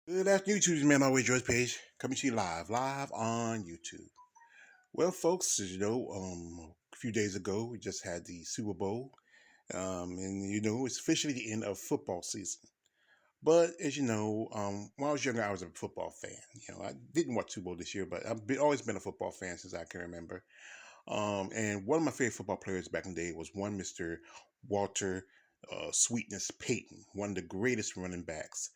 Good afternoon, YouTube, man. Always George Page coming to you live on YouTube. Well, folks, as you know, a few days ago we just had the Super Bowl, and it's officially the end of football season. But as you know, when I was younger, I was a football fan. I didn't watch Super Bowl this year, but always been a football fan since I can remember. And one of my favorite football players back in the day was one Mr. Walter Sweetness Payton, one of the greatest running backs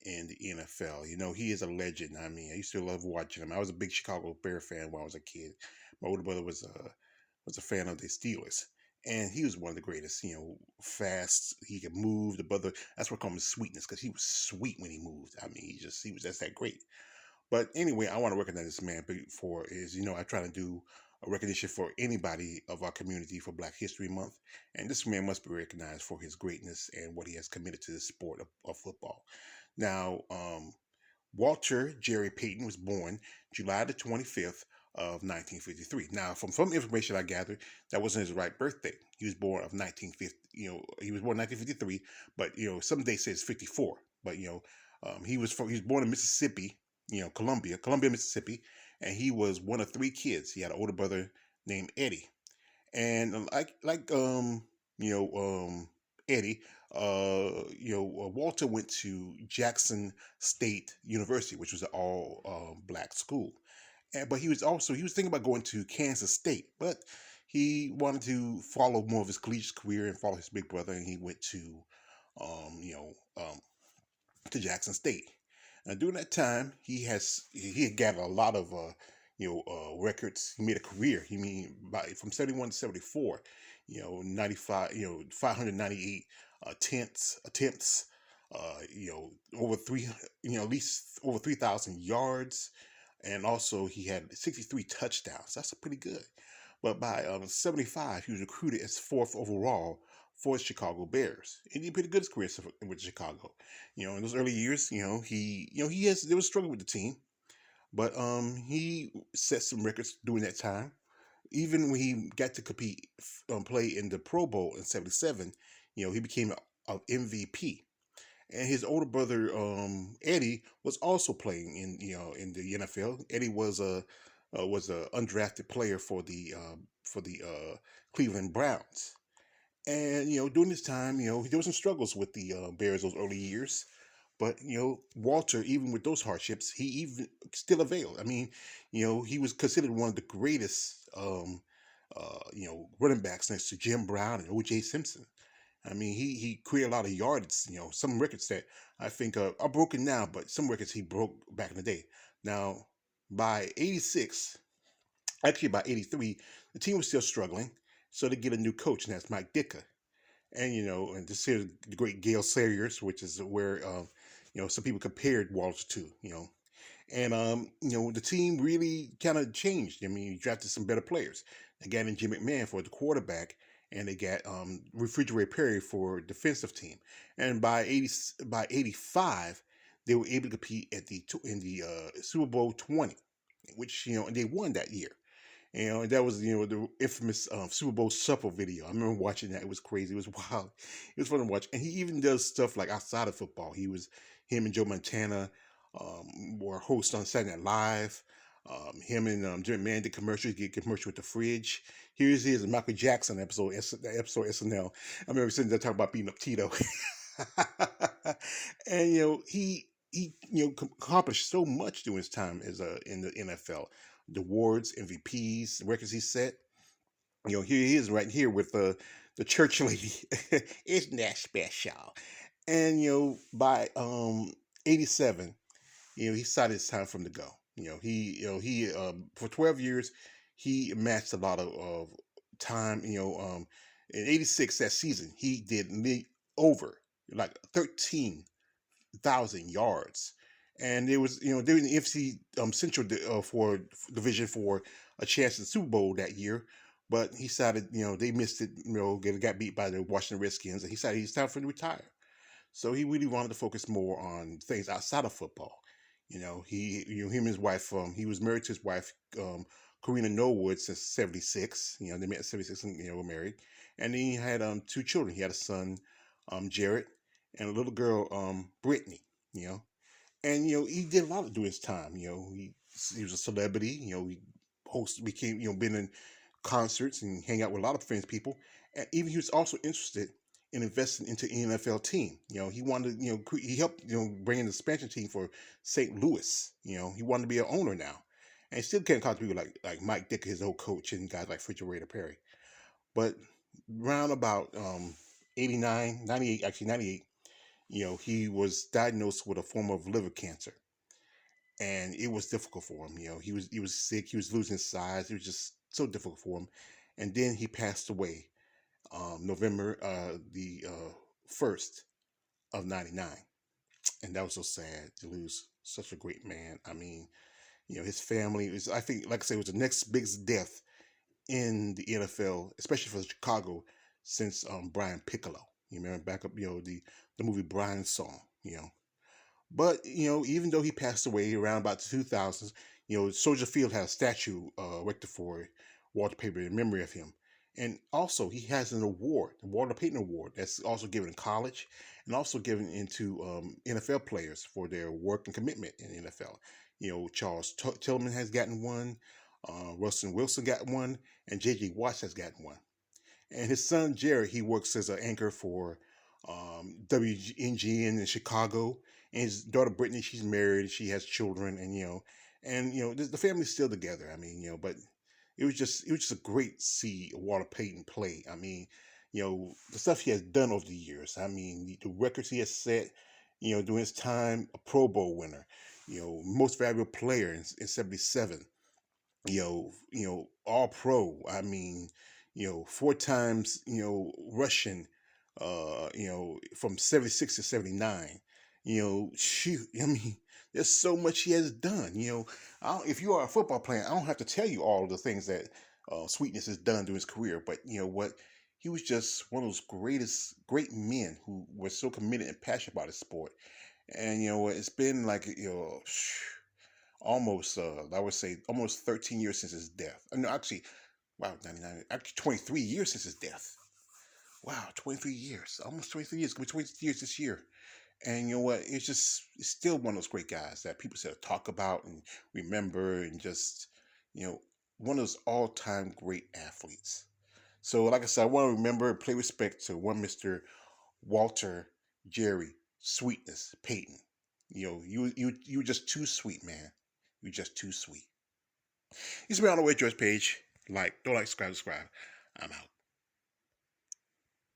in the NFL. He is a legend. I mean, I used to love watching him. I was a big Chicago Bear fan when I was a kid. My older brother was a fan of the Steelers. And he was one of the greatest, fast. He could move. The brother, that's what I call him sweetness, because he was sweet when he moved. I mean, he was just that great. But anyway, I want to recognize this man for is, I try to do a recognition for anybody of our community for Black History Month. And this man must be recognized for his greatness and what he has committed to the sport of football. Now, Walter Jerry Payton was born July the 25th of 1953. Now, from information I gathered, that wasn't his right birthday. He was born of 1950. He was born 1953, but some days says 54. But he was born in Mississippi. Columbia, Mississippi, and he was one of three kids. He had an older brother named Eddie, and you know Eddie, Walter went to Jackson State University, which was an all black school. But he was thinking about going to Kansas State, but he wanted to follow more of his collegiate career and follow his big brother, and he went um, you know um, to Jackson State. Now, during that time, he had gathered a lot of records. He made a career. He mean by from 71 to 74, 95, 598 attempts, over three, at least over 3,000 yards, and also he had 63 touchdowns. That's pretty good. But by 75, he was recruited as fourth overall for the Chicago Bears. And he did pretty good his career with Chicago. In those early years, there was struggle with the team, but he set some records during that time. Even when he got to play in the Pro Bowl in '77, he became a MVP. And his older brother Eddie was also playing in the NFL. Eddie was a undrafted player for the Cleveland Browns. And during this time, there was some struggles with the Bears those early years. But Walter, even with those hardships, he even still availed. I mean, he was considered one of the greatest, running backs next to Jim Brown and O.J. Simpson. I mean, he created a lot of yards. Some records that I think are broken now, but some records he broke back in the day. Now, by '86, actually by '83, the team was still struggling, so they get a new coach, and that's Mike Ditka. And this is the great Gale Sayers, which is where some people compared Walter to. The team really kind of changed. I mean, you drafted some better players. They got in Jim McMahon for the quarterback, and they got Refrigerator Perry for defensive team. And by '85, they were able to compete in the Super Bowl 20, which and they won that year. And that was, the infamous Super Bowl Shuffle video. I remember watching that. It was crazy. It was wild. It was fun to watch. And he even does stuff like outside of football. Him and Joe Montana were hosts on Saturday Night Live. Him and Jim Man did commercials, get commercial with the fridge. Here's his Michael Jackson episode SNL. I remember sitting there talking about beating up Tito. And he accomplished so much during his time as in the NFL. The awards, MVPs, the records he set. Here he is right here with the church lady. Isn't that special? And by '87, he decided it's time for him to go. He for 12 years he matched a lot of time. In '86 that season he did over like 13,000 yards. And it was, they were in the NFC Central for division for a chance at the Super Bowl that year. But he decided, they missed it, they got beat by the Washington Redskins, and he decided it's time for him to retire. So he really wanted to focus more on things outside of football. Him and his wife, he was married to his wife, Karina Norwood, since '76. They met in '76 and, were married. And then he had two children. He had a son, Jared, and a little girl, Brittany, you know. And he did a lot during his time. He was a celebrity. He became been in concerts and hang out with a lot of famous people. And even he was also interested in investing into an NFL team. He wanted he helped bring in the expansion team for St. Louis. He wanted to be an owner now, and he still can't talk to people like Mike Dicker, his old coach, and guys like Refrigerator Perry. But round about 89, 98, actually 98, he was diagnosed with a form of liver cancer, and it was difficult for him. He was sick. He was losing size. It was just so difficult for him. And then he passed away November the 1st of '99, and that was so sad to lose such a great man. I mean, his family was. I think, like I said, it was the next biggest death in the NFL, especially for Chicago, since Brian Piccolo. You remember back up, the movie Brian Song. But even though he passed away around about the 2000s, Soldier Field had a statue erected for Walter Payton in memory of him. And also, he has an award, the Walter Payton Award, that's also given in college and also given into NFL players for their work and commitment in the NFL. Charles Tillman has gotten one, Russell Wilson got one, and J.J. Watts has gotten one. And his son Jared, he works as an anchor for WNGN in Chicago. And his daughter Brittany, she's married, she has children, and the family's still together. I mean, but it was just a great to see Walter Payton play. I mean, the stuff he has done over the years. I mean, the records he has set, during his time, a Pro Bowl winner, most valuable player in '77, all pro. I mean, four times, Russian, from 76 to 79. Shoot, I mean, there's so much he has done. If you are a football player, I don't have to tell you all of the things that Sweetness has done during his career, but you know what? He was just one of those great men who was so committed and passionate about his sport. And you know what? It's been like almost I would say almost 13 years since his death. No, actually, wow, 99, actually 23 years since his death. Wow, 23 years, almost 23 years, gonna be 20 years this year. And you know what? It's still one of those great guys that people still talk about and remember, and just you know, one of those all-time great athletes. So, like I said, I want to remember and pay respect to one Mr. Walter Jerry Sweetness Payton. You were just too sweet, man. You're just too sweet. It's been on the way, George Page. Don't like, subscribe. I'm out.